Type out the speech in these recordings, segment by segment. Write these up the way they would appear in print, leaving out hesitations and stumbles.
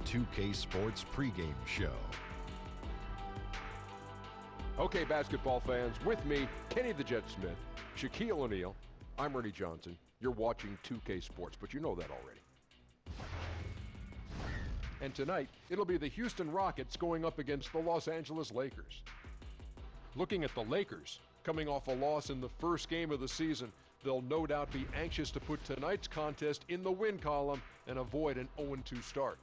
2K Sports pregame show. Okay, basketball fans, with me, Kenny the Jet Smith, Shaquille O'Neal, I'm Ernie Johnson. You're watching 2K Sports, but you know that already. And tonight, it'll be the Houston Rockets going up against the Los Angeles Lakers. Looking at the Lakers, coming off a loss in the first game of the season, they'll no doubt be anxious to put tonight's contest in the win column and avoid an 0-2 start.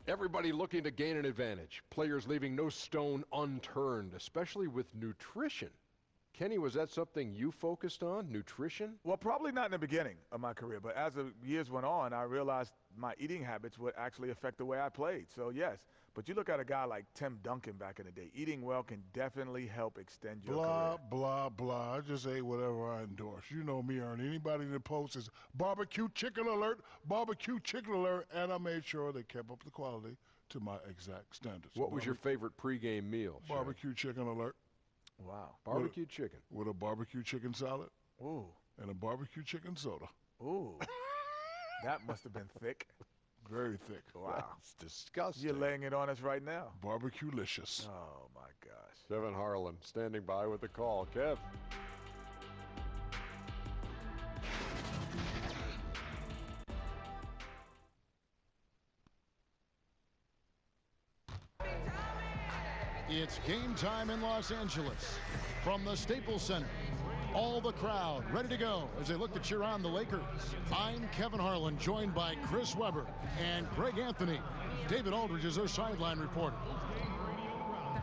Everybody looking to gain an advantage. Players leaving no stone unturned, especially with nutrition. Kenny, was that something you focused on, nutrition? Well, probably not in the beginning of my career, but as the years went on, I realized my eating habits would actually affect the way I played. So, yes. But you look at a guy like Tim Duncan back in the day. Eating well can definitely help extend your career. Blah, blah. I just ate whatever I endorse. You know me, Ernie. Anybody that posts is barbecue chicken alert, and I made sure they kept up the quality to my exact standards. What was your favorite pregame meal? Barbecue chicken alert. Wow. Barbecue chicken. With a barbecue chicken salad. Ooh. And a barbecue chicken soda. Ooh. That must have been thick. Very thick. Wow. It's disgusting. You're laying it on us right now. Barbecue-licious. Oh, my gosh. Kevin Harlan standing by with the call. Kev. It's game time in Los Angeles from the Staples Center. All the crowd ready to go as they look to cheer on the Lakers. I'm Kevin Harlan, joined by Chris Webber and Greg Anthony. David Aldridge is our sideline reporter.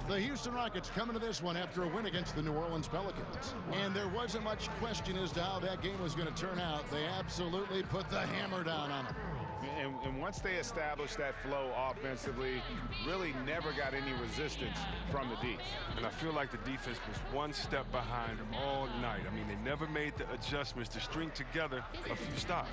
The Houston Rockets coming to this one after a win against the New Orleans Pelicans. And there wasn't much question as to how that game was going to turn out. They absolutely put the hammer down on them. And once they established that flow offensively, really never got any resistance from the D. And I feel like the defense was one step behind all night. I mean, they never made the adjustments to string together a few stops.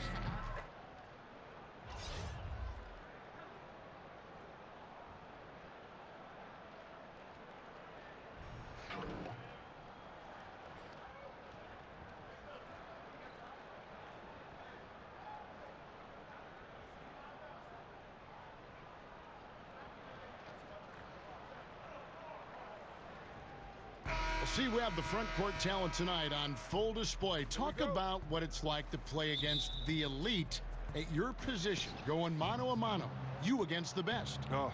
See, we have the front court talent tonight on full display. Talk about what it's like to play against the elite at your position, going mano a mano, you against the best. Oh,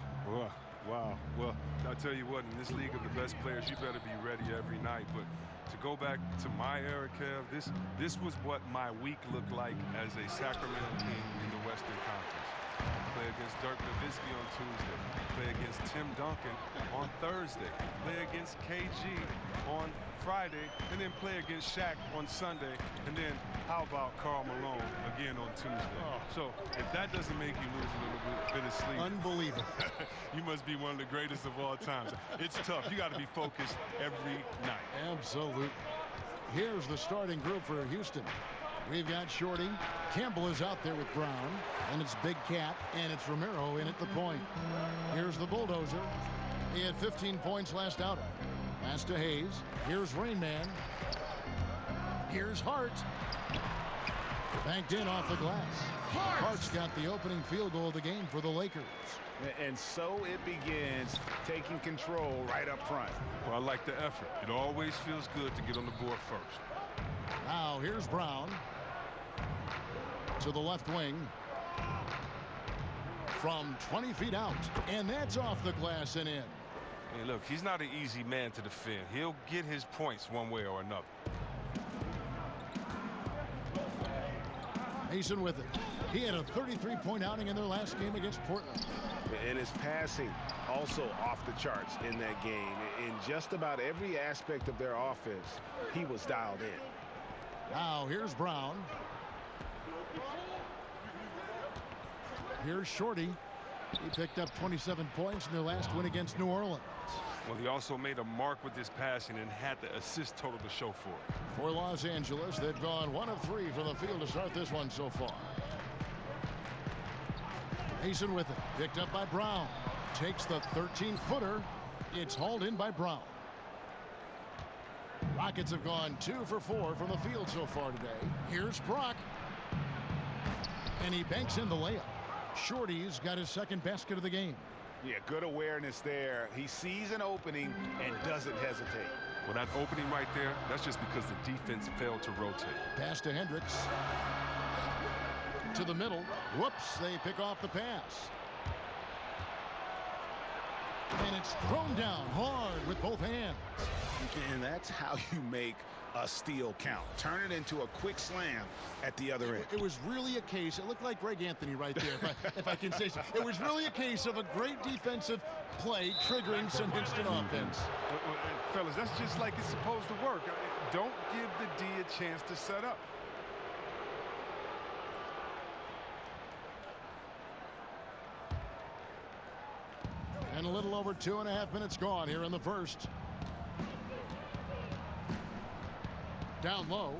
wow. Well, I'll tell you what, in this league of the best players, you better be ready every night. But to go back to my era, Kev, this was what my week looked like as a Sacramento King in the Western Conference. Play against Dirk Nowitzki on Tuesday. Play against Tim Duncan on Thursday. Play against KG on Friday. And then play against Shaq on Sunday. And then how about Karl Malone again on Tuesday? So if that doesn't make you lose a little bit of sleep. Unbelievable. You must be one of the greatest of all times. It's tough. You got to be focused every night. Absolutely. Here's the starting group for Houston. We've got Shorty. Campbell is out there with Brown. And it's Big Cat. And it's Romero in at the point. Here's the Bulldozer. He had 15 points last outing. Pass to Hayes. Here's Rain Man. Here's Hart. Banked in off the glass. Hart's got the opening field goal of the game for the Lakers. And so it begins, taking control right up front. Well, I like the effort. It always feels good to get on the board first. Now here's Brown to the left wing from 20 feet out, and that's off the glass and in. Hey, look, he's not an easy man to defend. He'll get his points one way or another. Mason with it. He had a 33-point outing in their last game against Portland. And his passing also off the charts in that game. In just about every aspect of their offense, he was dialed in. Now here's Brown. Here's Shorty. He picked up 27 points in their last win against New Orleans. Well, he also made a mark with his passing and had the assist total to show for it. For Los Angeles, they've gone 1 of 3 from the field to start this one so far. Mason with it. Picked up by Brown. Takes the 13-footer. It's hauled in by Brown. Rockets have gone 2 for 4 from the field so far today. Here's Brock. And he banks in the layup. Shorty's got his second basket of the game. Yeah, good awareness there. He sees an opening and doesn't hesitate. Well, that opening right there, that's just because the defense failed to rotate. Pass to Hendricks. To the middle. Whoops, they pick off the pass. And it's thrown down hard with both hands. And that's how you make a steal count. Turn it into a quick slam at the other end. It was really a case, it looked like Greg Anthony right there, if I can say so. It was really a case of a great defensive play triggering some instant offense. Fellas, that's just like it's supposed to work. Don't give the D a chance to set up. And a little over 2.5 minutes gone here in the first. Down low.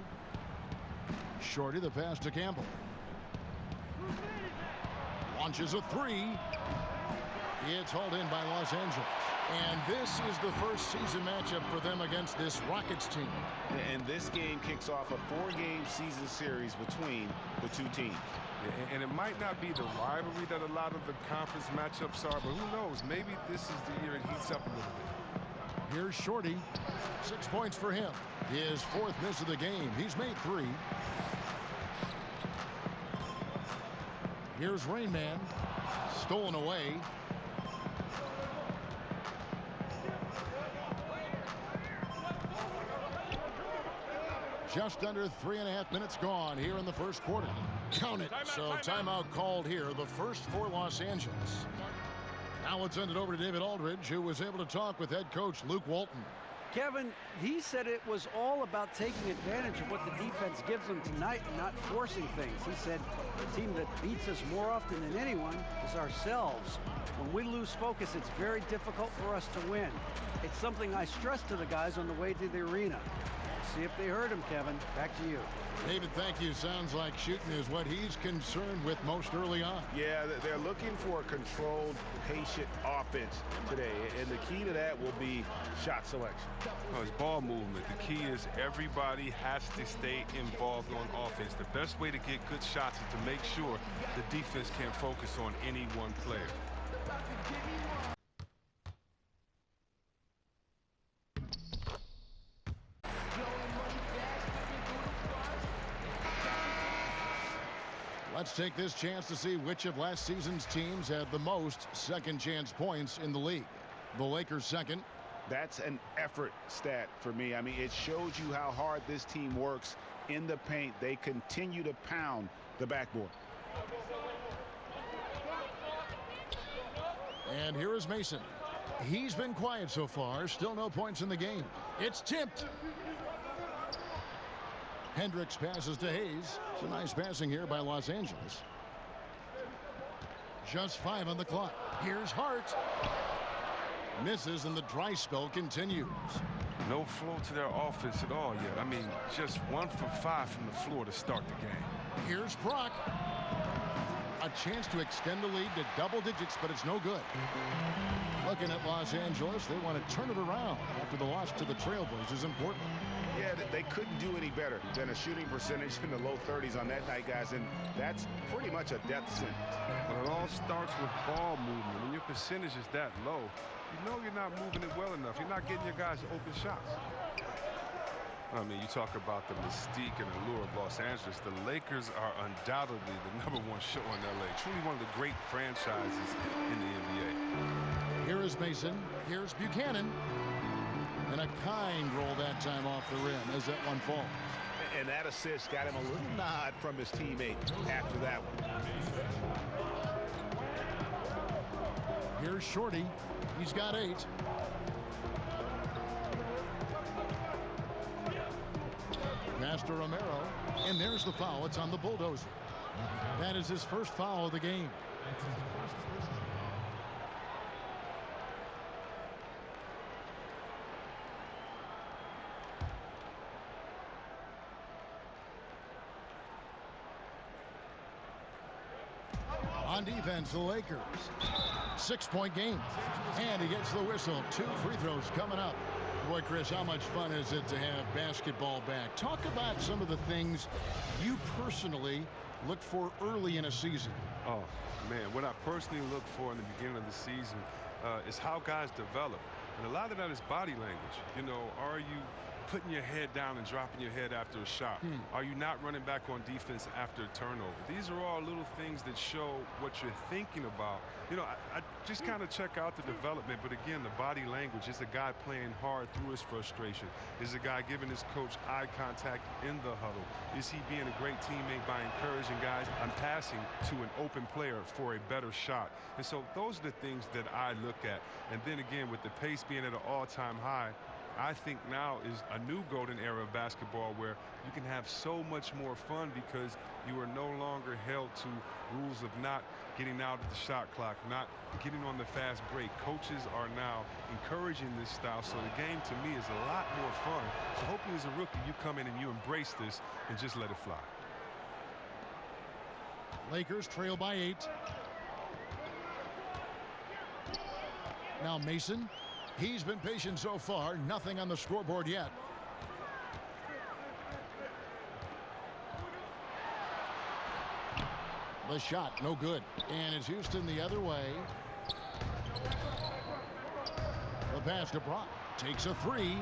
Shorty, the pass to Campbell. Launches a three. It's hauled in by Los Angeles. And this is the first season matchup for them against this Rockets team. And this game kicks off a 4-game season series between the two teams. And it might not be the rivalry that a lot of the conference matchups are, but who knows? Maybe this is the year it heats up a little bit. Here's Shorty. 6 points for him. His 4th miss of the game. He's made 3. Here's Rain Man. Stolen away. Just under 3.5 minutes gone here in the first quarter. Count it. So timeout called here. The first for Los Angeles. Now let's send it over to David Aldridge, who was able to talk with head coach Luke Walton. Kevin, he said it was all about taking advantage of what the defense gives them tonight and not forcing things. He said the team that beats us more often than anyone is ourselves. When we lose focus, it's very difficult for us to win. It's something I stress to the guys on the way to the arena. See if they heard him, Kevin. Back to you. David, thank you. Sounds like shooting is what he's concerned with most early on. Yeah, they're looking for a controlled, patient offense today. And the key to that will be shot selection. Oh, it's ball movement. The key is everybody has to stay involved on offense. The best way to get good shots is to make sure the defense can't focus on any one player. Let's take this chance to see which of last season's teams had the most second chance points in the league. The Lakers second. That's an effort stat for me. I mean, it shows you how hard this team works in the paint. They continue to pound the backboard. And here is Mason. He's been quiet so far. Still no points in the game. It's tipped. Hendricks passes to Hayes. It's a nice passing here by Los Angeles. Just 5 on the clock. Here's Hart. Misses, and the dry spell continues. No flow to their offense at all yet. I mean, just 1 for 5 from the floor to start the game. Here's Brock. A chance to extend the lead to double digits, but it's no good. Looking at Los Angeles, they want to turn it around after the loss to the Trailblazers in Portland. Yeah, they couldn't do any better than a shooting percentage in the low 30s on that night, guys, and that's pretty much a death sentence. But it all starts with ball movement. When your percentage is that low, you know you're not moving it well enough. You're not getting your guys open shots. I mean, you talk about the mystique and allure of Los Angeles. The Lakers are undoubtedly the #1 show in LA. Truly one of the great franchises in the NBA. Here is Mason. Here's Buchanan. And a kind roll that time off the rim as that one falls. And that assist got him a little nod from his teammate after that one. Here's Shorty. He's got 8. Master Romero. And there's the foul. It's on the bulldozer. That is his first foul of the game. On defense, the Lakers. 6-point game. And he gets the whistle. 2 free throws coming up. Boy, Chris, how much fun is it to have basketball back? Talk about some of the things you personally look for early in a season? Oh, man, what I personally look for in the beginning of the season is how guys develop. And a lot of that is body language. You know, are you putting your head down and dropping your head after a shot? Are you not running back on defense after a turnover? These are all little things that show what you're thinking about. You know, I just kind of check out the development, but again, the body language. Is a guy playing hard through his frustration? Is a guy giving his coach eye contact in the huddle? Is he being a great teammate by encouraging guys? I'm passing to an open player for a better shot. And so those are the things that I look at. And then again, with the pace being at an all-time high, I think now is a new golden era of basketball where you can have so much more fun because you are no longer held to rules of not getting out of the shot clock, not getting on the fast break. Coaches are now encouraging this style, so the game to me is a lot more fun. So hopefully as a rookie you come in and you embrace this and just let it fly. Lakers trail by 8. Now Mason. He's been patient so far. Nothing on the scoreboard yet. The shot, no good. And it's Houston the other way. The pass to Brock. Takes a 3.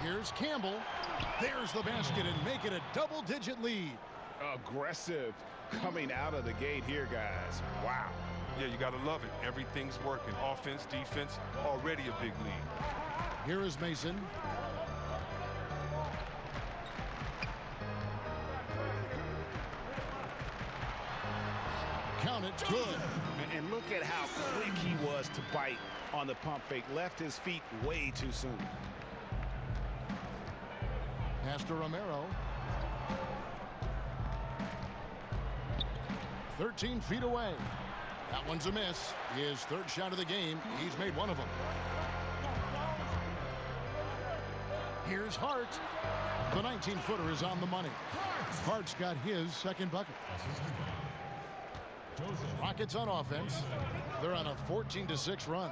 Here's Campbell. There's the basket and make it a double-digit lead. Aggressive coming out of the gate here, guys. Wow. Yeah, you got to love it. Everything's working. Offense, defense, already a big lead. Here is Mason. Count it, good. And look at how quick he was to bite on the pump fake. Left his feet way too soon. Pass to Romero. 13 feet away. That one's a miss. His third shot of the game. He's made one of them. Here's Hart. The 19-footer is on the money. Hart's got his second bucket. Rockets on offense. They're on a 14-6 run.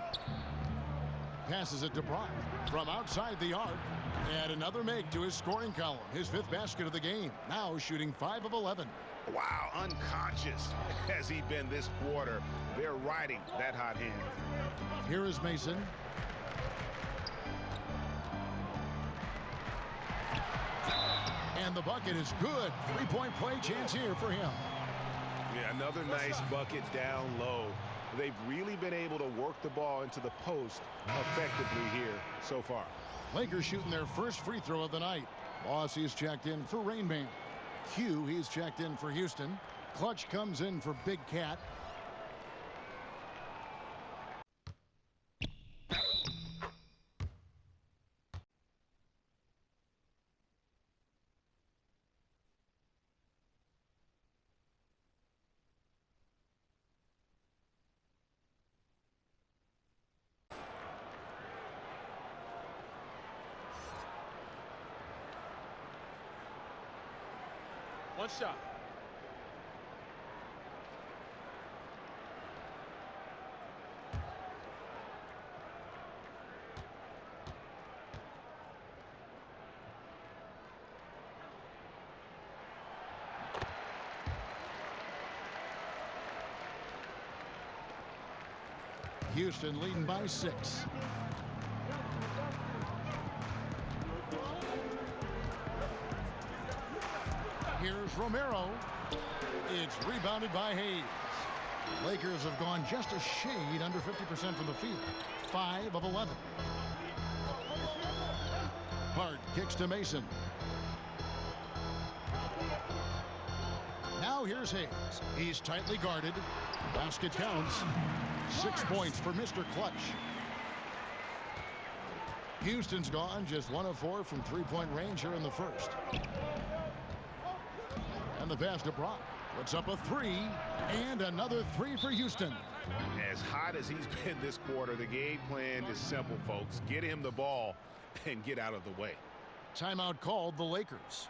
Passes it to Brock from outside the arc. And another make to his scoring column. His 5th basket of the game. Now shooting 5 of 11. Wow, unconscious has he been this quarter. They're riding that hot hand. Here is Mason. And the bucket is good. 3-point play chance here for him. Yeah, another nice bucket down low. They've really been able to work the ball into the post effectively here so far. Lakers shooting their first free throw of the night. Boss, he's checked in for Rain Man. Q, he's checked in for Houston. Clutch comes in for Big Cat. One shot. Houston leading by 6. Here's Romero. It's rebounded by Hayes. Lakers have gone just a shade under 50% from the field. 5 of 11. Hart kicks to Mason. Now here's Hayes. He's tightly guarded. Basket counts. 6 points for Mr. Clutch. Houston's gone just 1 of 4 from 3-point range here in the first. And the pass to Brock. Puts up a 3 and another 3 for Houston. As hot as he's been this quarter, the game plan is simple, folks. Get him the ball and get out of the way. Timeout called the Lakers.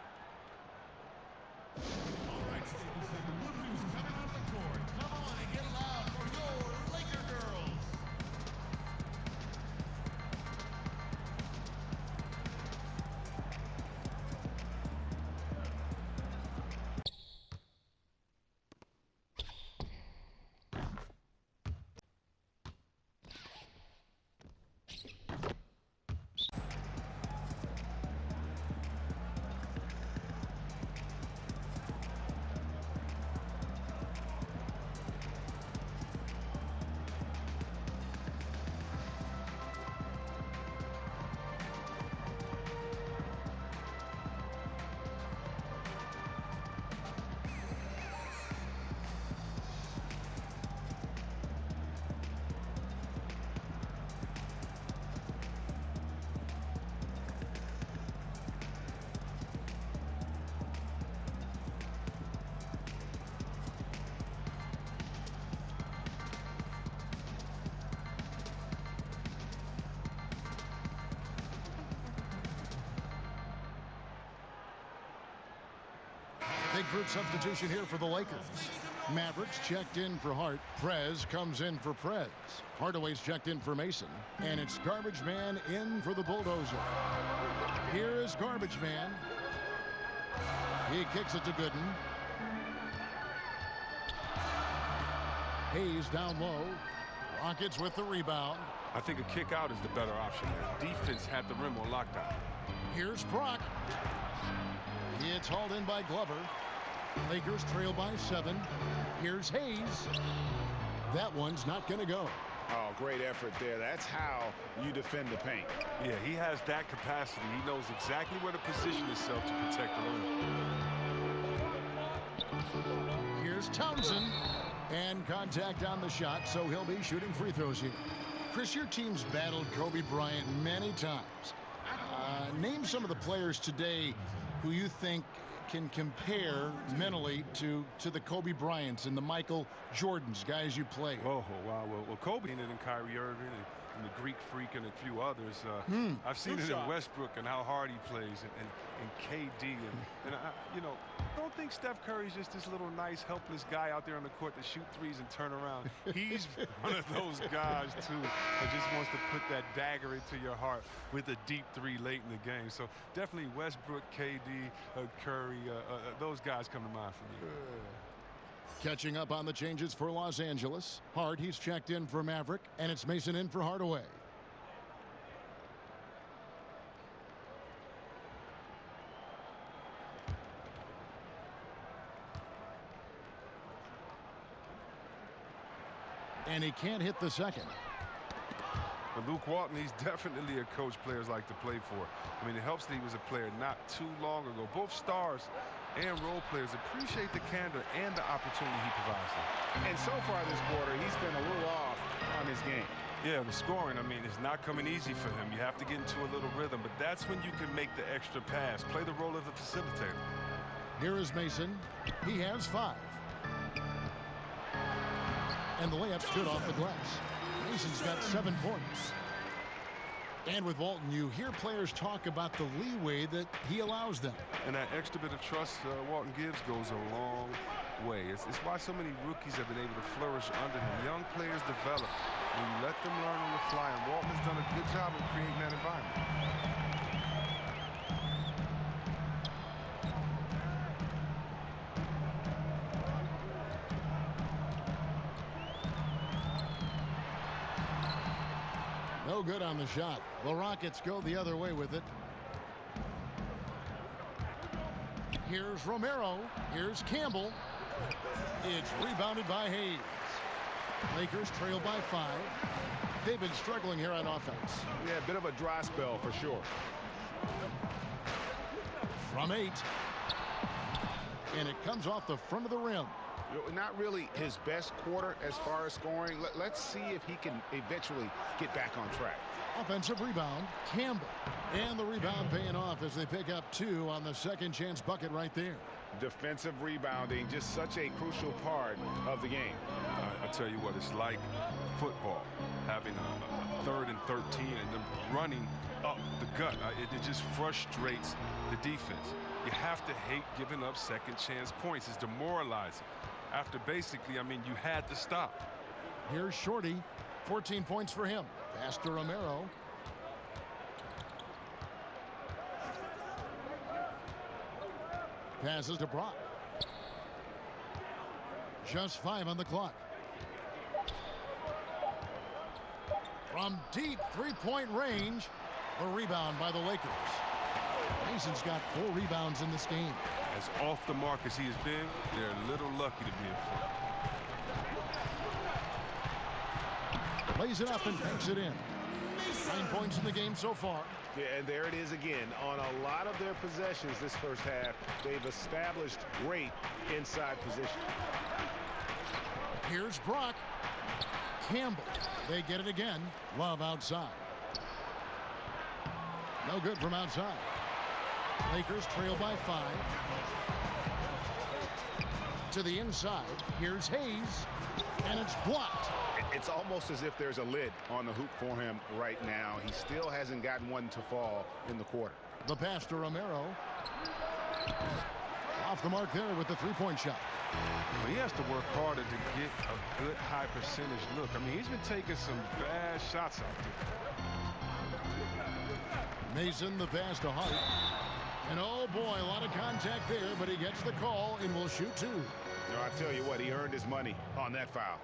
Langford substitution here for the Lakers. Mavericks checked in for Hart. Prez comes in for Prez. Hardaway's checked in for Mason. And it's Garbage Man in for the Bulldozer. Here is Garbage Man. He kicks it to Gooden. Hayes down low. Rockets with the rebound. I think a kick out is the better option. The defense had the rim on lockdown. Here's Brock. It's hauled in by Glover. Lakers trail by 7. Here's Hayes. That one's not going to go. Oh, great effort there. That's how you defend the paint. Yeah, he has that capacity. He knows exactly where to position himself to protect the rim. Here's Townsend. And contact on the shot, so he'll be shooting free throws here. Chris, your team's battled Kobe Bryant many times. Name some of the players today who you think can compare mentally to the Kobe Bryants and the Michael Jordans, guys you play. Oh, wow. Well, Kobe and Kyrie Irving and the Greek Freak and a few others. I've seen it in Westbrook and how hard he plays and KD. And I don't think Steph Curry's just this little nice, helpless guy out there on the court to shoot threes and turn around. He's one of those guys, too, that just wants to put that dagger into your heart with a deep three late in the game. So definitely Westbrook, KD, Curry, those guys come to mind for me. Catching up on the changes for Los Angeles. Hart, he's checked in for Maverick, and it's Mason in for Hardaway. And he can't hit the second. But Luke Walton, he's definitely a coach players like to play for. I mean, it helps that he was a player not too long ago. Both stars and role players appreciate the candor and the opportunity he provides them. And so far this quarter, he's been a little off on his game. Yeah, the scoring, I mean, it's not coming easy for him. You have to get into a little rhythm, but that's when you can make the extra pass, play the role of the facilitator. Here is Mason. He has 5. And the layup stood off the glass. Mason's got 7 points. And with Walton, you hear players talk about the leeway that he allows them. And that extra bit of trust Walton gives goes a long way. It's why so many rookies have been able to flourish under him. Young players develop when you let them learn on the fly, and Walton has done a good job of creating that environment. No good on the shot. The Rockets go the other way with it. Here's Romero. Here's Campbell. It's rebounded by Hayes. Lakers trail by 5. They've been struggling here on offense. Yeah, a bit of a dry spell for sure. From 8. And it comes off the front of the rim. Not really his best quarter as far as scoring. Let's see if he can eventually get back on track. Offensive rebound, Campbell. And the rebound paying off as they pick up 2 on the second chance bucket right there. Defensive rebounding, just such a crucial part of the game. I tell you what, it's like football, having a 3rd and 13 and them running up the gut. It just frustrates the defense. You have to hate giving up second chance points. It's demoralizing. After basically, I mean, you had to stop. Here's Shorty. 14 points for him. Pass to Romero. Passes to Brock. Just 5 on the clock. From deep 3-point range, the rebound by the Lakers. Mason's got 4 rebounds in this game. As off the mark as he has been, they're a little lucky to be in front. Lays it up and banks it in. 9 points in the game so far. Yeah, and there it is again. On a lot of their possessions this first half, they've established great inside position. Here's Brock. Campbell. They get it again. Love outside. No good from outside. Lakers trail by 5. To the inside. Here's Hayes. And it's blocked. It's almost as if there's a lid on the hoop for him right now. He still hasn't gotten one to fall in the quarter. The pass to Romero. Off the mark there with the three-point shot. Well, he has to work harder to get a good high percentage look. I mean, he's been taking some bad shots out there. Mason, the pass to Hart. And oh boy, a lot of contact there, but he gets the call and will shoot two. I tell you what, he earned his money on that foul.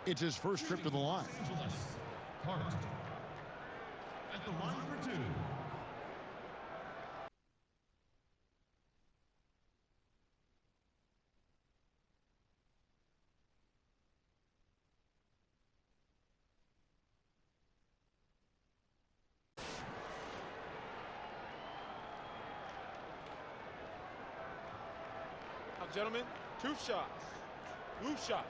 It's his first trip to the line. Hart at the line for two. Gentlemen, two shots. Blue shots.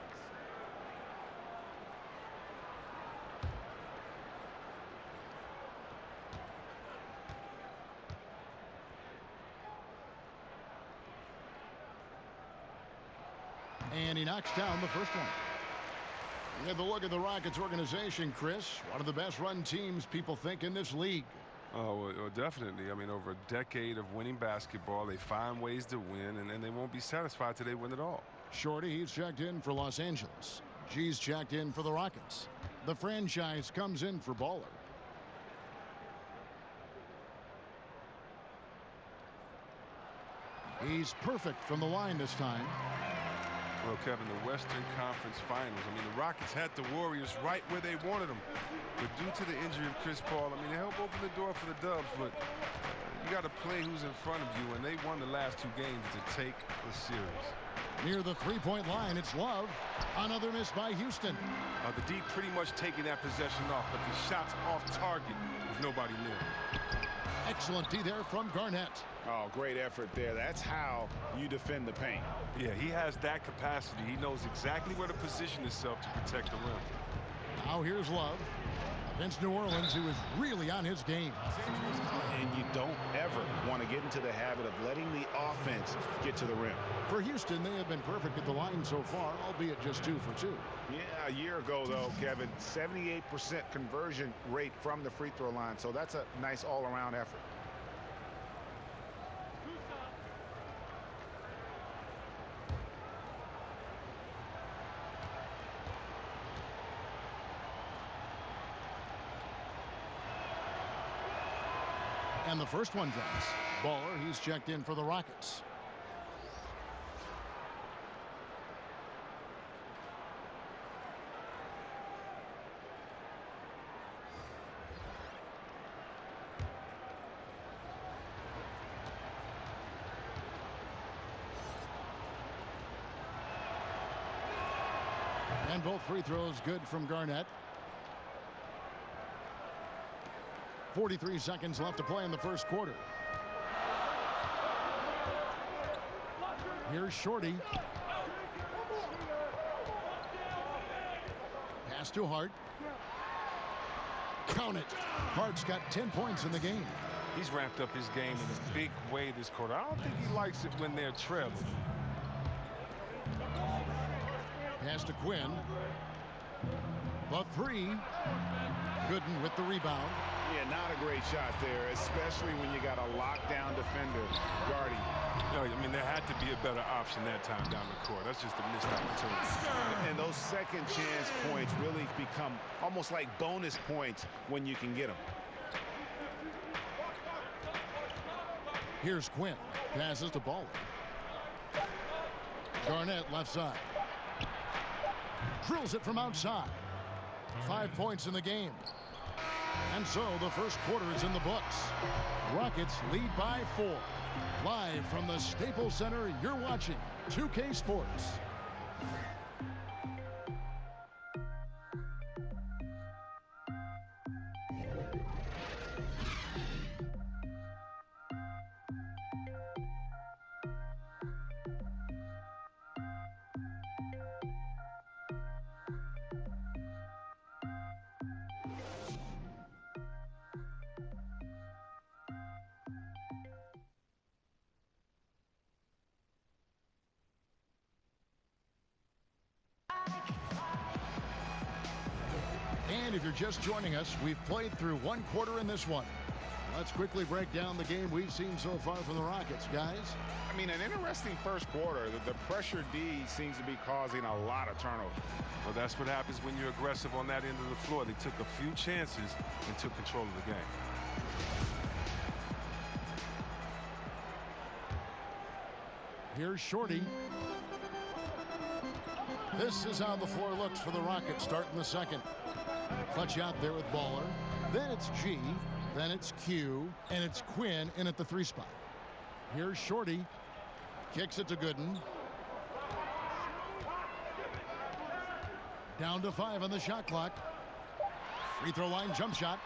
And he knocks down the first one. You have a look at the Rockets organization, Chris. One of the best run teams people think in this league. Oh, well, definitely. I mean, over a decade of winning basketball, they find ways to win, and they won't be satisfied till they win it all. Shorty, he's checked in for Los Angeles. G's checked in for the Rockets. The franchise comes in for Baller. He's perfect from the line this time. Well, Kevin, the Western Conference Finals. I mean, the Rockets had the Warriors right where they wanted them. But due to the injury of Chris Paul, I mean, they helped open the door for the Dubs, but you got to play who's in front of you, and they won the last two games to take the series. Near the three-point line, it's Love. Another miss by Houston. The D pretty much taking that possession off, but the shot's off target with nobody near. Excellent D there from Garnett. Oh, great effort there. That's how you defend the paint. Yeah, he has that capacity. He knows exactly where to position himself to protect the rim. Now here's Love against New Orleans, who is really on his game. And you don't ever want to get into the habit of letting the offense get to the rim. For Houston, they have been perfect at the line so far, albeit just 2 for 2. Yeah, a year ago, though, Kevin, 78% conversion rate from the free throw line. So that's a nice all-around effort. And the first one drops. Baller, he's checked in for the Rockets. And both free throws good from Garnett. 43 seconds left to play in the first quarter. Here's Shorty. Pass to Hart. Count it. Hart's got 10 points in the game. He's ramped up his game in a big way this quarter. I don't think he likes it when they're trailing. Pass to Quinn. The three. Gooden with the rebound. Yeah, not a great shot there, especially when you got a lockdown defender guarding. No, I mean, there had to be a better option that time down the court. That's just a missed opportunity. And those second chance points really become almost like bonus points when you can get them. Here's Quinn. Passes to Baller. Garnett left side. Drills it from outside. 5 points in the game. And so the first quarter is in the books. Rockets lead by 4. Live from the Staples Center, you're watching 2K Sports. And if you're just joining us, we've played through one quarter in this one. Let's quickly break down the game we've seen so far from the Rockets, guys. I mean, an interesting first quarter. The pressure D seems to be causing a lot of turnover. Well, that's what happens when you're aggressive on that end of the floor. They took a few chances and took control of the game. Here's Shorty. This is how the floor looks for the Rockets starting the second. Clutch out there with Baller. Then it's G. Then it's Q. And it's Quinn in at the 3 spot. Here's Shorty. Kicks it to Gooden. Down to 5 on the shot clock. Free throw line jump shot.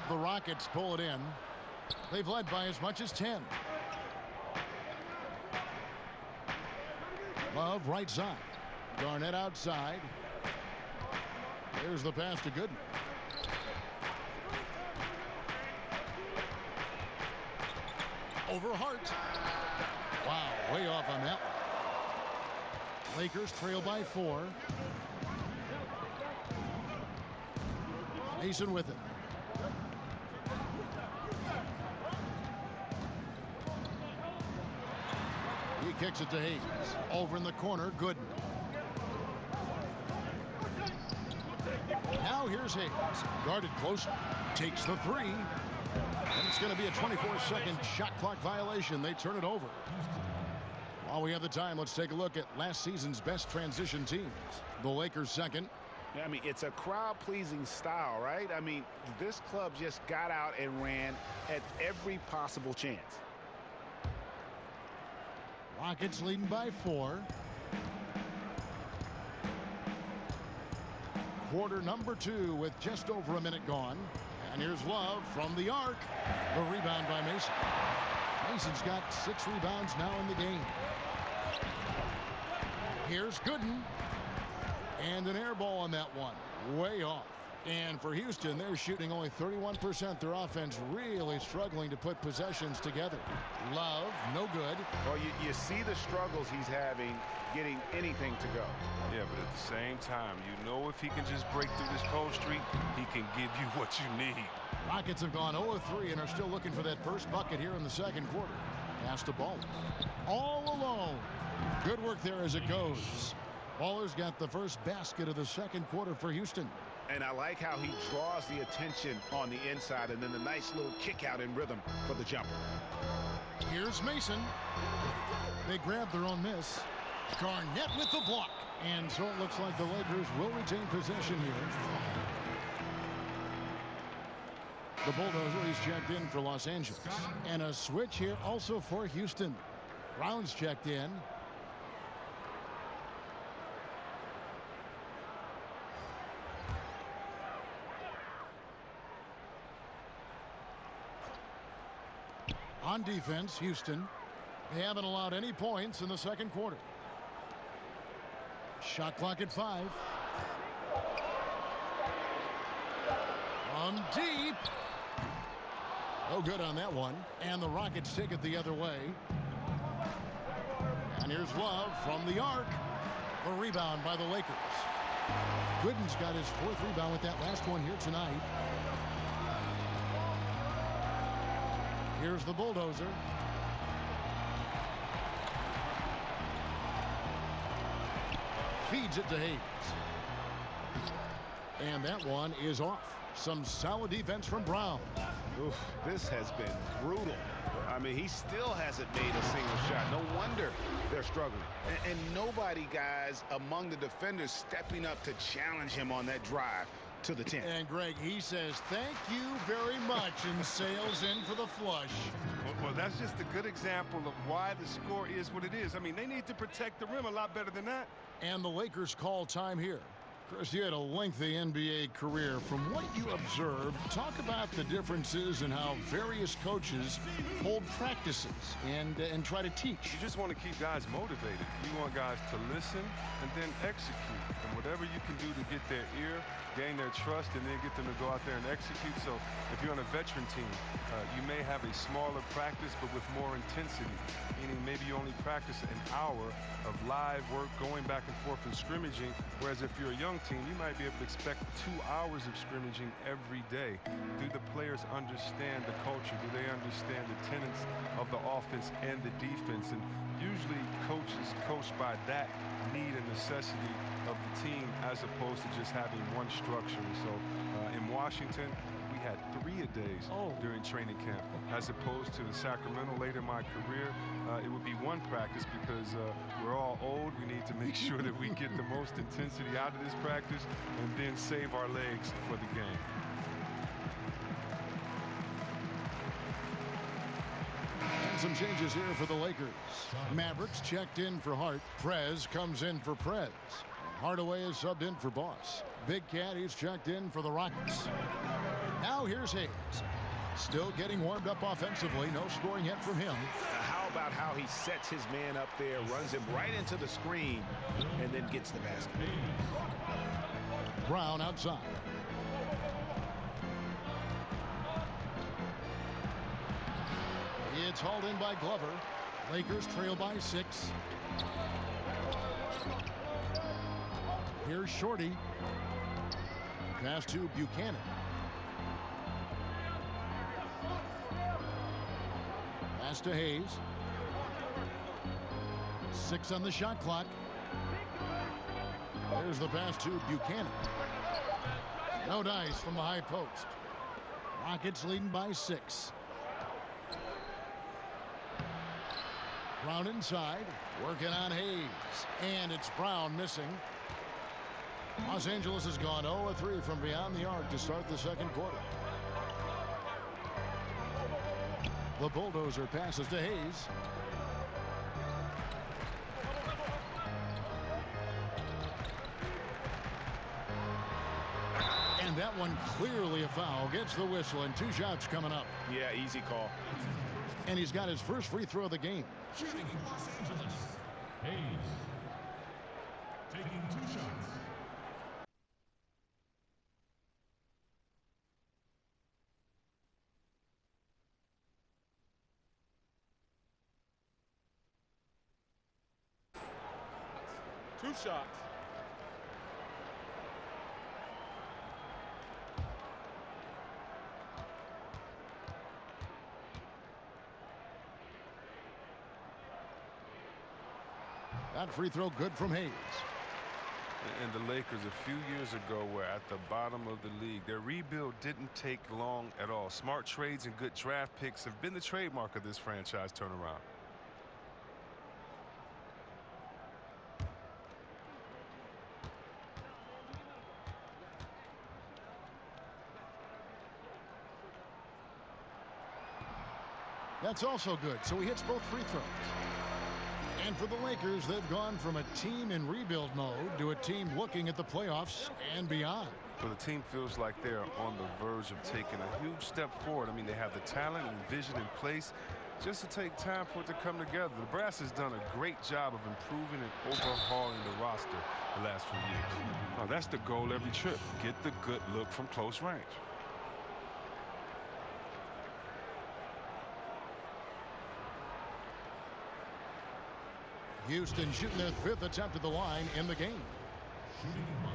The Rockets pull it in. They've led by as much as 10. Love right side. Garnett outside. There's the pass to Gooden. Over Hart. Wow, way off on that one. Lakers trail by 4. Mason with it. He kicks it to Hayes. Over in the corner, Gooden. Now here's Hayes. Guarded close. Takes the 3. And it's going to be a 24-second shot clock violation. They turn it over. While we have the time, let's take a look at last season's best transition teams. The Lakers second. I mean, it's a crowd-pleasing style, right? I mean, this club just got out and ran at every possible chance. Rockets leading by 4. Quarter number 2 with just over a minute gone. And here's Love from the arc. The rebound by Mason. Mason's got 6 rebounds now in the game. Here's Gooden. And an air ball on that one. Way off. And for Houston, they're shooting only 31%. Their offense really struggling to put possessions together. Love, no good. Well, you see the struggles he's having getting anything to go. Yeah, but at the same time, you know if he can just break through this cold streak, he can give you what you need. Rockets have gone 0-3 and are still looking for that first bucket here in the second quarter. Pass to Baller. All alone. Good work there as it goes. Baller's got the first basket of the second quarter for Houston. And I like how he draws the attention on the inside and then the nice little kick out in rhythm for the jumper. Here's Mason. They grab their own miss. Garnett with the block. And so it looks like the Lakers will retain possession here. The Bulldozer is checked in for Los Angeles. And a switch here also for Houston. Brown's checked in. On defense, Houston. They haven't allowed any points in the second quarter. Shot clock at 5. From deep. No good on that one. And the Rockets take it the other way. And here's Love from the arc. The rebound by the Lakers. Gooden's got his 4th rebound with that last one here tonight. Here's the Bulldozer. Feeds it to Hayes. And that one is off. Some solid defense from Brown. Oof, this has been brutal. I mean, he still hasn't made a single shot. No wonder they're struggling. And nobody, guys, among the defenders stepping up to challenge him on that drive to the 10. And Greg, he says thank you very much and sails in for the flush. Well, that's just a good example of why the score is what it is. I mean, they need to protect the rim a lot better than that. And the Lakers call time here. Chris, you had a lengthy NBA career. From what you observed, talk about the differences in how various coaches hold practices and try to teach. You just want to keep guys motivated. You want guys to listen and then execute. And whatever you can do to get their ear, gain their trust, and then get them to go out there and execute. So if you're on a veteran team, you may have a smaller practice but with more intensity, meaning maybe you only practice an hour of live work going back and forth and scrimmaging, whereas if you're a young team, you might be able to expect 2 hours of scrimmaging every day. Do the players understand the culture? Do they understand the tenets of the offense and the defense? And usually coaches coach by that need and necessity of the team as opposed to just having one structure. So in Washington, we had 3-a-days during training camp, as opposed to in Sacramento later in my career, it would be one practice because we're all old. We need to make sure that we get the most intensity out of this practice and then save our legs for the game. And some changes here for the Lakers. Mavericks checked in for Hart. Prez comes in for Prez. Hardaway is subbed in for Boss. Big Cat, he's checked in for the Rockets. Now here's Hayes. Still getting warmed up offensively. No scoring yet from him. How about how he sets his man up there, runs him right into the screen, and then gets the basket. Brown outside. It's hauled in by Glover. Lakers trail by 6. Here's Shorty. Pass to Buchanan. Pass to Hayes. 6 on the shot clock. There's the pass to Buchanan. No dice from the high post. Rockets leading by 6. Brown inside, working on Hayes, and it's Brown missing. Los Angeles has gone 0-3 from beyond the arc to start the second quarter. The bulldozer passes to Hayes. And that one clearly a foul. Gets the whistle and 2 shots coming up. Yeah, easy call. And he's got his first free throw of the game. Shooting Los Angeles. Hayes. Taking 2 shots. Two shots. That free throw good from Hayes. And the Lakers a few years ago were at the bottom of the league. Their rebuild didn't take long at all. Smart trades and good draft picks have been the trademark of this franchise turnaround. That's also good, so he hits both free throws. And for the Lakers, they've gone from a team in rebuild mode to a team looking at the playoffs and beyond. Well, the team feels like they're on the verge of taking a huge step forward. I mean, they have the talent and vision in place, just to take time for it to come together. The brass has done a great job of improving and overhauling the roster the last few years. Now, that's the goal every trip. Get the good look from close range. Houston shooting their 5th attempt at the line in the game. Shooting 1.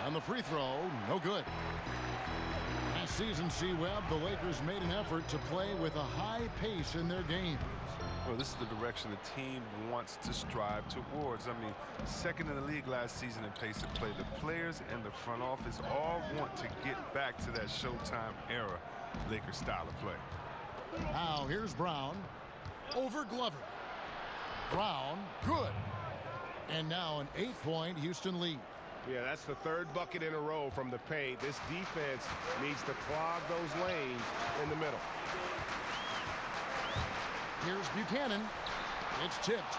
And the free throw, no good. Last season, C. Webb, the Lakers made an effort to play with a high pace in their games. Well, this is the direction the team wants to strive towards. I mean, second in the league last season in pace of play. The players and the front office all want to get back to that Showtime era Lakers style of play. Now, here's Brown over Glover. Brown, good. And now an 8-point Houston lead. Yeah, that's the 3rd bucket in a row from the paint. This defense needs to clog those lanes in the middle. Here's Buchanan. It's tipped.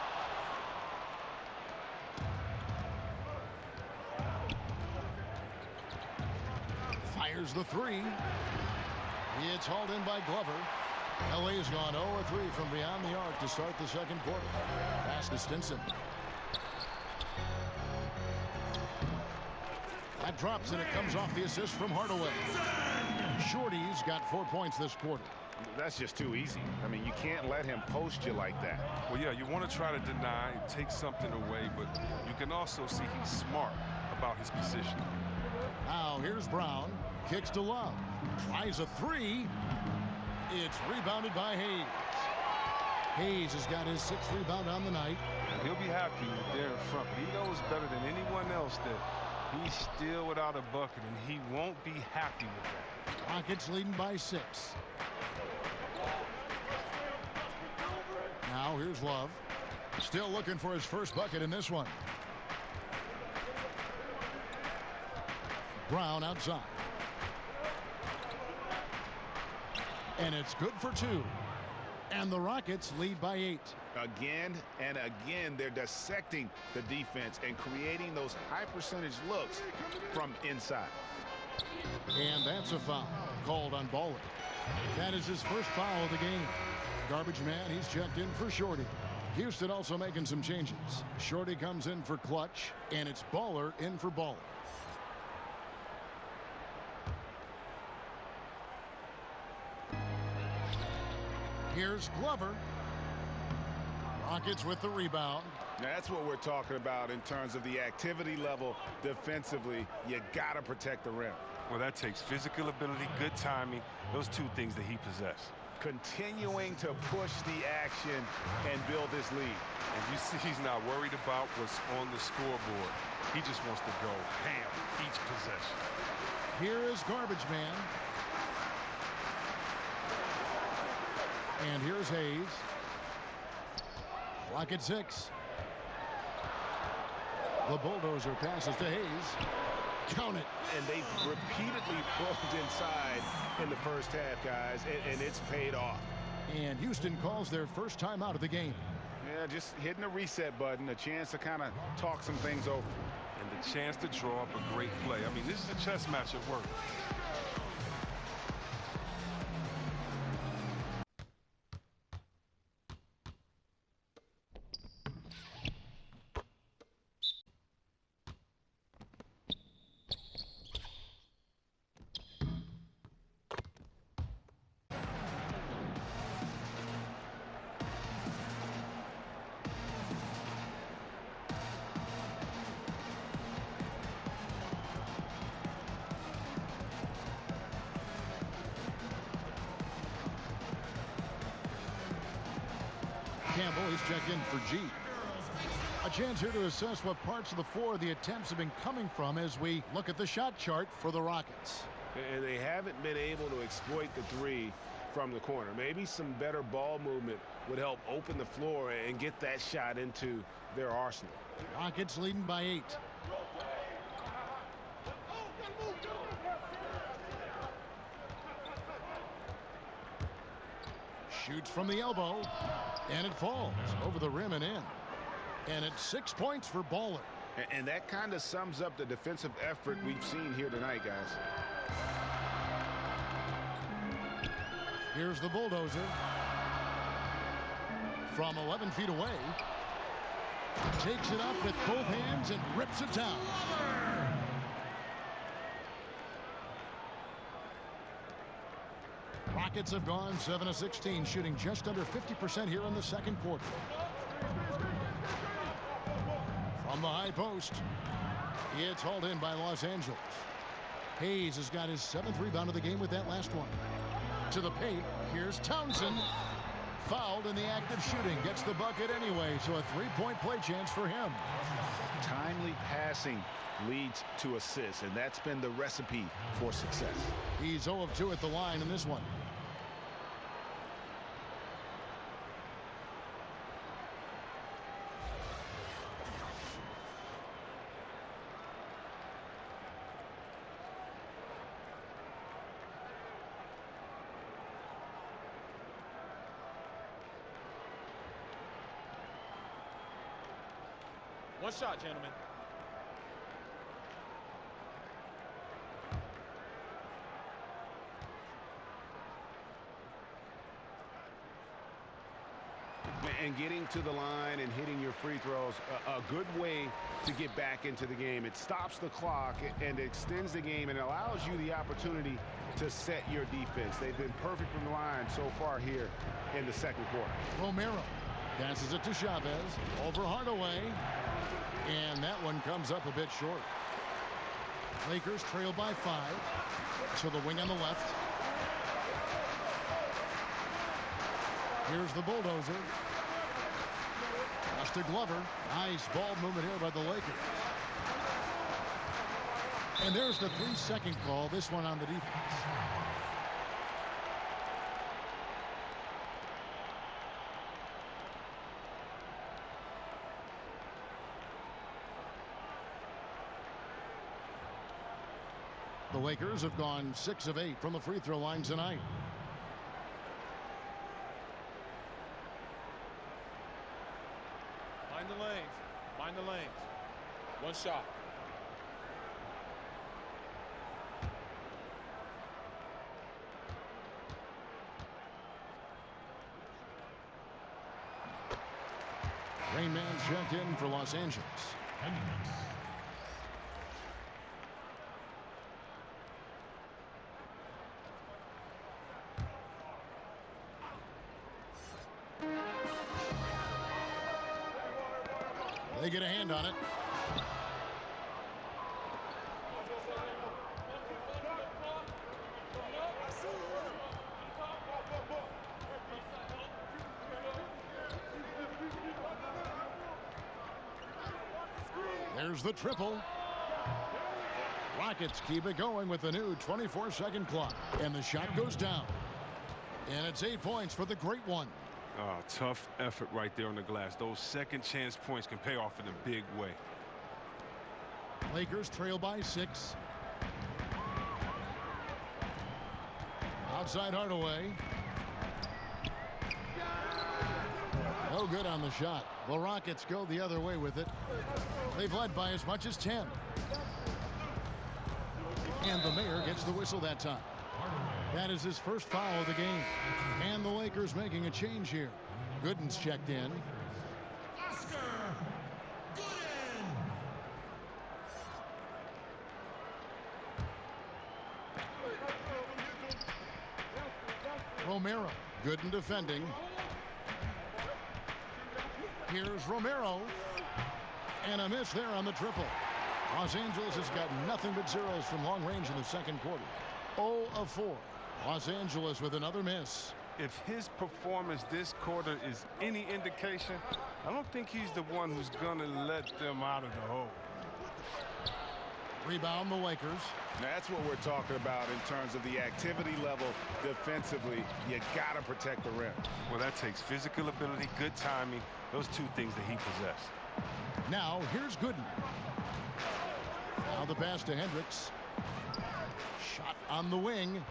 Fires the three. It's hauled in by Glover. LA's gone 0-3 from beyond the arc to start the second quarter. Pass to Stinson. That drops and it comes off the assist from Hardaway. Shorty's got 4 points this quarter. That's just too easy. I mean, you can't let him post you like that. Well, yeah, you want to try to deny, take something away, but you can also see he's smart about his position. Now here's Brown. Kicks to Love. Tries a three. It's rebounded by Hayes. Hayes has got his 6th rebound on the night. And he'll be happy there in front, but he knows better than anyone else that he's still without a bucket, and he won't be happy with that. Rockets leading by 6. Now here's Love. Still looking for his first bucket in this one. Brown outside. And it's good for 2. And the Rockets lead by 8. Again and again, they're dissecting the defense and creating those high percentage looks from inside. And that's a foul called on Baller. That is his first foul of the game. Garbage man, he's checked in for Shorty. Houston also making some changes. Shorty comes in for Clutch, and it's Baller in for Baller. Here's Glover. Rockets with the rebound. That's what we're talking about in terms of the activity level defensively. You got to protect the rim. Well, that takes physical ability, good timing, those 2 things that he possesses. Continuing to push the action and build this lead. And you see he's not worried about what's on the scoreboard. He just wants to go ham each possession. Here is Garbage Man. And here's Hayes. Rocket 6. The bulldozer passes to Hayes. Count it. And they've repeatedly pulled inside in the first half, guys, and it's paid off. And Houston calls their first time out of the game. Yeah, just hitting the reset button, a chance to kind of talk some things over. And the chance to draw up a great play. I mean, this is a chess match at work. Campbell, he's checked in for G. A chance here to assess what parts of the floor the attempts have been coming from as we look at the shot chart for the Rockets. And they haven't been able to exploit the 3 from the corner. Maybe some better ball movement would help open the floor and get that shot into their arsenal. Rockets leading by 8. Shoots from the elbow, and it falls over the rim and in. And it's 6 points for Baller. And that kind of sums up the defensive effort we've seen here tonight, guys. Here's the bulldozer. From 11 feet away. Takes it up with both hands and rips it down. Rockets have gone 7 of 16, shooting just under 50% here in the second quarter. From the high post, it's hauled in by Los Angeles. Hayes has got his 7th rebound of the game with that last one. To the paint, here's Townsend. Fouled in the act of shooting, gets the bucket anyway, so a 3-point play chance for him. Timely passing leads to assists, and that's been the recipe for success. He's 0 of 2 at the line in this one. One shot, gentlemen. And getting to the line and hitting your free throws, a good way to get back into the game. It stops the clock and extends the game and allows you the opportunity to set your defense. They've been perfect from the line so far here in the second quarter. Romero passes it to Chavez. Over Hardaway. And that one comes up a bit short. Lakers trail by 5. To the wing on the left. Here's the bulldozer. Rush to Glover. Nice ball movement here by the Lakers. And there's the 3-second call. This one on the defense. The Lakers have gone 6 of 8 from the free throw line tonight. Find the lanes. Find the lanes. One shot. Rain Man checked in for Los Angeles. 10 minutes. They get a hand on it. There's the triple. Rockets keep it going with the new 24-second clock. And the shot goes down. And it's 8 points for the Great One. Oh, tough effort right there on the glass. Those second chance points can pay off in a big way. Lakers trail by 6. Outside Hardaway. No good on the shot. The Rockets go the other way with it. They've led by as much as 10. And the mayor gets the whistle that time. That is his first foul of the game. And the Lakers making a change here. Gooden's checked in. Oscar Gooden. Romero. Gooden defending. Here's Romero. And a miss there on the triple. Los Angeles has got nothing but zeros from long range in the second quarter. 0 of 4. Los Angeles with another miss. If his performance this quarter is any indication, I don't think he's the one who's going to let them out of the hole. Rebound the Lakers. That's what we're talking about in terms of the activity level defensively. You got to protect the rim. Well, that takes physical ability, good timing, those two things that he possesses. Now here's Gooden. Now the pass to Hendricks. Shot on the wing.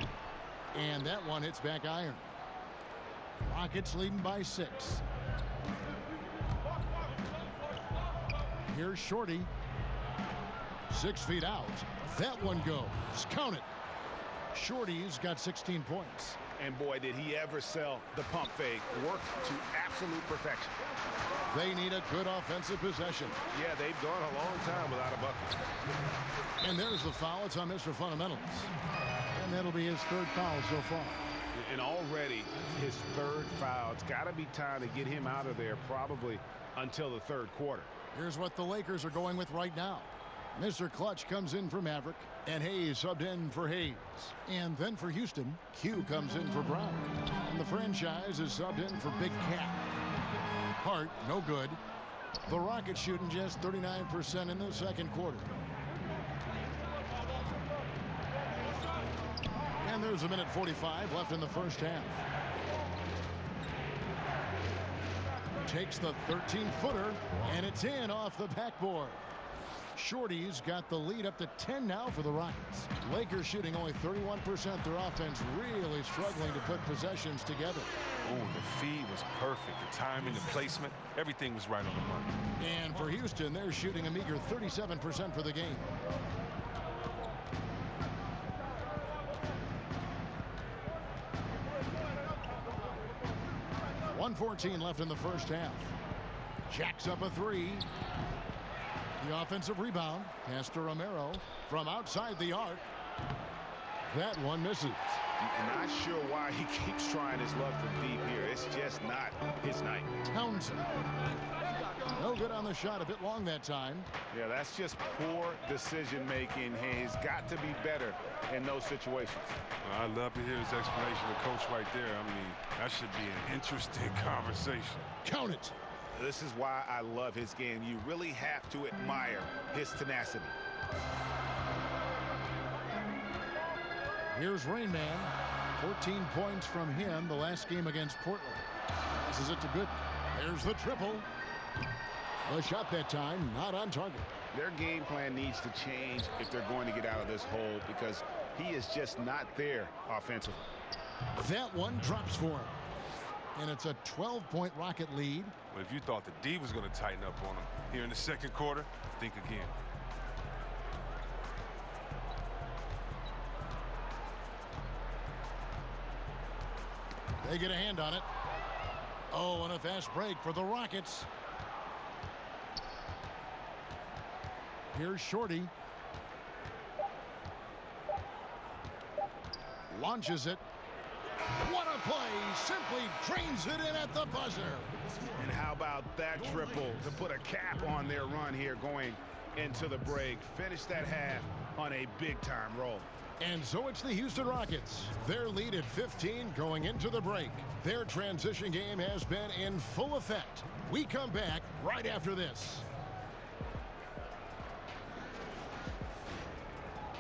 And that one hits back iron. Rockets leading by 6. Here's Shorty. 6 feet out. That one goes. Count it. Shorty's got 16 points. And boy, did he ever sell the pump fake. Worked to absolute perfection. They need a good offensive possession. Yeah, they've gone a long time without a bucket. And there's the foul. It's on Mr. Fundamentals. And that'll be his 3rd foul so far. And already his 3rd foul. It's got to be time to get him out of there probably until the 3rd quarter. Here's what the Lakers are going with right now. Mr. Clutch comes in for Maverick, and Hayes subbed in for Hayes. And then for Houston, Q comes in for Brown. And the franchise is subbed in for Big Cat. Hart, no good. The Rockets shooting just 39% in the second quarter. And there's a minute 45 left in the first half. Takes the 13-footer, and it's in off the backboard. Shorty's got the lead up to 10 now for the Rockets. Lakers shooting only 31%. Their offense really struggling to put possessions together. Oh, the feed was perfect. The timing, the placement, everything was right on the money. And for Houston, they're shooting a meager 37% for the game. 1:14 left in the first half. Jacks up a three. The offensive rebound. Pass to Romero from outside the arc. That one misses. Not sure why he keeps trying his luck from deep here. It's just not his night. Townsend. No good on the shot. A bit long that time. Yeah, that's just poor decision making. He's got to be better in those situations. Well, I'd love to hear his explanation of coach right there. I mean, that should be an interesting conversation. Count it. This is why I love his game. You really have to admire his tenacity. Here's Rain Man. 14 points from him the last game against Portland. This is it to Gooden. There's the triple. The shot that time not on target. Their game plan needs to change if they're going to get out of this hole, because he is just not there offensively. That one drops for him. And it's a 12-point Rocket lead. Well, if you thought the D was going to tighten up on him here in the second quarter, think again. They get a hand on it. Oh, and a fast break for the Rockets. Here's Shorty. Launches it. What a play. Simply drains it in at the buzzer. And how about that triple to put a cap on their run here going into the break. Finish that half on a big-time roll. And so it's the Houston Rockets. Their lead at 15 going into the break. Their transition game has been in full effect. We come back right after this.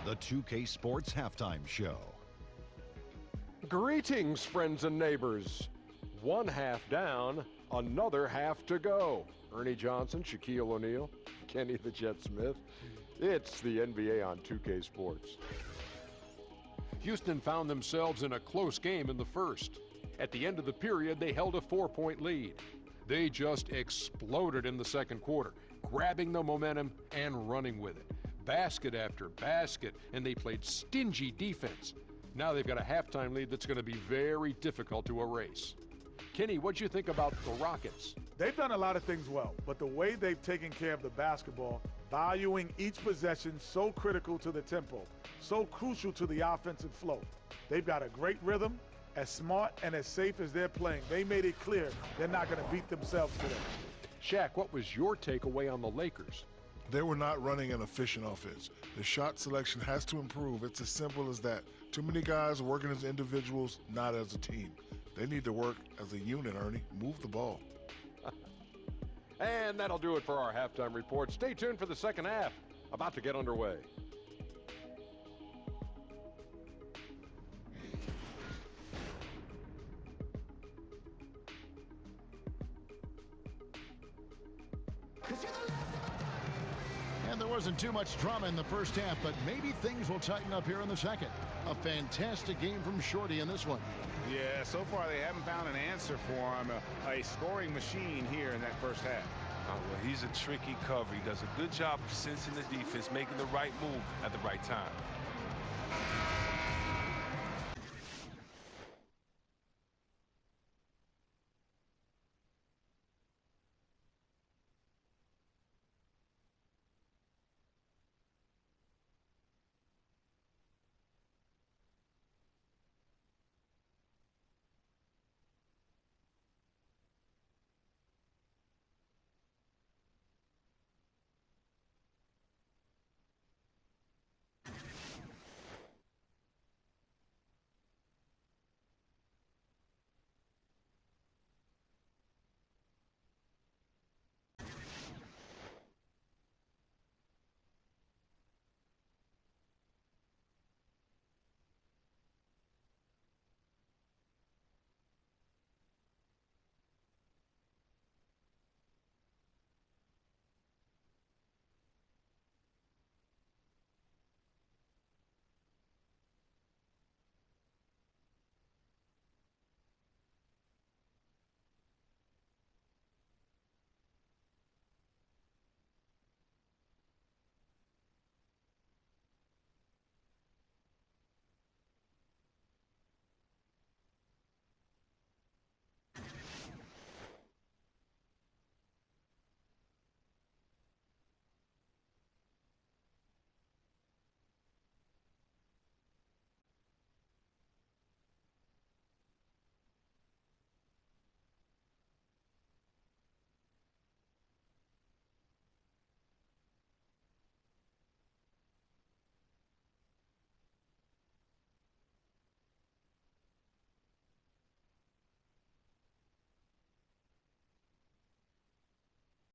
The 2K Sports Halftime Show. Greetings, friends and neighbors. One half down, another half to go. Ernie Johnson, Shaquille O'Neal, Kenny the Jet Smith. It's the NBA on 2K Sports. Houston found themselves in a close game in the first. At the end of the period, they held a 4-point lead. They just exploded in the second quarter, grabbing the momentum and running with it. Basket after basket, and they played stingy defense. Now they've got a halftime lead that's going to be very difficult to erase. Kenny, what'd you think about the Rockets? They've done a lot of things well, but the way they've taken care of the basketball, valuing each possession, so critical to the tempo, so crucial to the offensive flow. They've got a great rhythm. As smart and as safe as they're playing, they made it clear they're not going to beat themselves today. Shaq, what was your takeaway on the Lakers? They were not running an efficient offense. The shot selection has to improve. It's as simple as that. Too many guys working as individuals, not as a team. They need to work as a unit, Ernie. Move the ball. And that'll do it for our halftime report. Stay tuned for the second half, about to get underway. And there wasn't too much drama in the first half, but maybe things will tighten up here in the second. A fantastic game from Shorty in this one. Yeah, so far they haven't found an answer for him. A scoring machine here in that first half. Oh, well, he's a tricky cover. He does a good job of sensing the defense, making the right move at the right time.